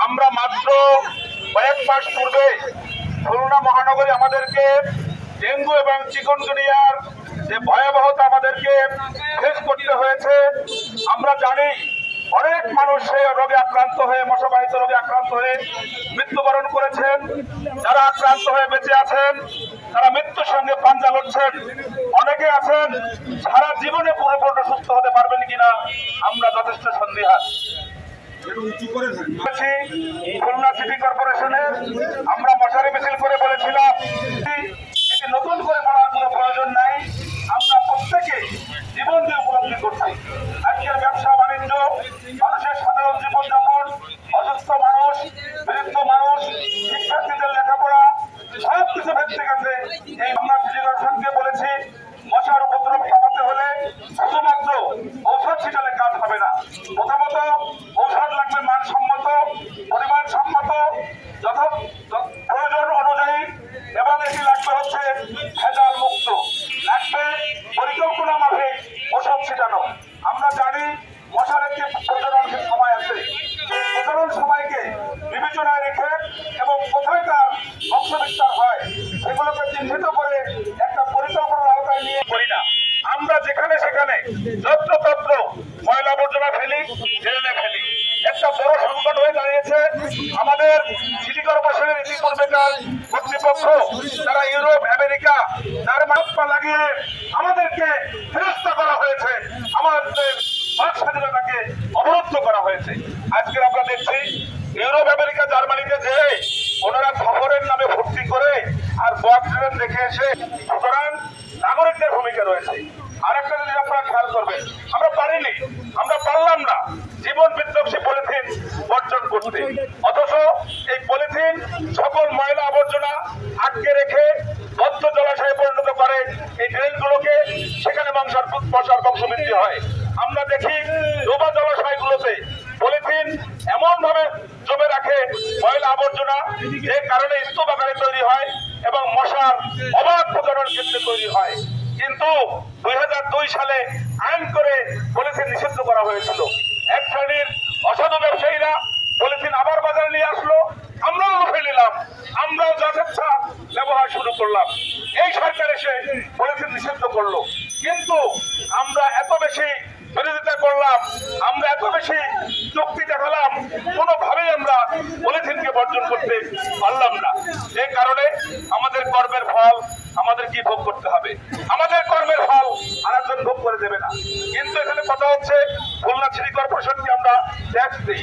আমরা মাত্র কয়েক মাস পূর্বে খুলনা মহানগরী আমাদেরকে ডেঙ্গু এবং চিকুনগুনিয়ার যে ভয়াবহতা আমাদেরকে ফেস করতে হয়েছে, আমরা জানি অনেক মানুষ সেই রোগে আক্রান্ত হয়ে, মশাবাহিত রোগে আক্রান্ত হয়ে মৃত্যুবরণ করেছেন। যারা আক্রান্ত হয়ে বেঁচে আছেন তারা মৃত্যুর সঙ্গে পাঞ্জা লড়ছেন। অনেকে আছেন সারা জীবনে পরিপূর্ণ সুস্থ হতে পারবেন কিনা আমরা যথেষ্ট সন্দিহান। খুলনা সিটি কর্পোরেশনের আমরা মশারি মিছিল করে বলেছিলাম এটি নতুন করে বলার কোনো প্রয়োজন নাই। আমরা প্রত্যেকে জীবন দিয়ে উপলব্ধি করছি। আজকের ব্যবসা বাণিজ্য, মানুষের সাধারণ জীবনযাপন, অসুস্থ মানুষ, বৃদ্ধ মানুষ, শিক্ষার্থীদের লেখাপড়া সব কিছু ভেস্তে গেছে। এই আমরা সিটি কর্পোরেশনকে বলেছি মশার উপদ্রব কমাতে হলে শুধুমাত্র ঔষধ ছিটালে কাজ হবে না। প্রথমত ঔষধ লাগবে মানসম্মত, পরিমাণসম্মত, প্রয়োজন অনুযায়ী, এবং এটি লাগবে হচ্ছে ভেজাল মুক্ত, লাগবে পরিকল্পনা মাফিক ওষুধ ছিটানো। আমরা জানি মশার একটি প্রজনন সময় আছে। প্রজনন সময়কে বিবেচনায় রেখে এবং কোথায় তার বংশবিস্তার হয় সেগুলোকে চিহ্নিত করে একটা পরিকল্পনার আওতায় নিয়ে করি না। আমরা যেখানে সেখানে যত্রতত্র ময়লা আবর্জনা ফেলি, ড্রেনে ফেলি। একটা বড় সংকট হয়ে দাঁড়িয়েছে আমাদের সিটি কর্পোরেশনের ইতিপূর্বেকার কর্তৃপক্ষ, তারা ইউরোপ, আমেরিকা, তার মাত্রা লাগিয়ে আমাদেরকে ফেরস্তা করা হয়েছে, আমাদের বাক স্বাধীনতাকে অবরুদ্ধ করা হয়েছে। আজকে আমরা দেখছি ইউরোপ, আমেরিকা, জার্মানিতে যে ওনারা সফরের নামে ভর্তি করে আর বক ট্রেন দেখে এসে, সুতরাং নাগরিকদের ভূমিকা রয়েছে। আরেকটা জিনিস আপনারা খেয়াল করবেন, আমরা পারিনি, আমরা পারলাম না জীবন বিধ্বংসী পলিথিন বর্জন করতে, অথচ এই পলিথিন সকল ময়লা আবর্জনা আটকে রেখে বদ্ধ জলাশয়ে পরিণত করে এই ড্রেনগুলোকে, সেখানে মশার বংশবৃদ্ধি হয়। আমরা দেখি ডোবা জলাশয়গুলোতে পলিথিন এমন ভাবে জমে রাখে ময়লা আবর্জনা, যে কারণে স্তূপ আকারে তৈরি হয় এবং মশার অবাধ প্রজনন ক্ষেত্রে তৈরি হয়। কিন্তু 2002 সালে আইন করে পলিথিন নিষিদ্ধ করা হয়েছিল। এক শ্রেণীর অসাধু ব্যবসায়ীরা পলিথিন আবার বাজারে নিয়ে আসলো, আমরাও লুফে নিলাম, আমরাও যথেচ্ছা ব্যবহার শুরু করলাম। এই সরকার এসে পলিথিন নিষিদ্ধ করলো, কিন্তু আমরা এত বেশি বিরোধিতা করলাম, আমরা এত বেশি যুক্তি দেখালাম, কোনোভাবেই আমরা পলিথিনকে বর্জন করতে পারলাম না। যে কারণে আমাদের কর্মের ফল আমাদের কি ভোগ করতে হবে, আমাদের কর্মের ফল আরেকজন ভোগ করে দেবে না। কিন্তু এখানে কথা হচ্ছে খুলনা সিটি কর্পোরেশনকে আমরা ট্যাক্স দিই,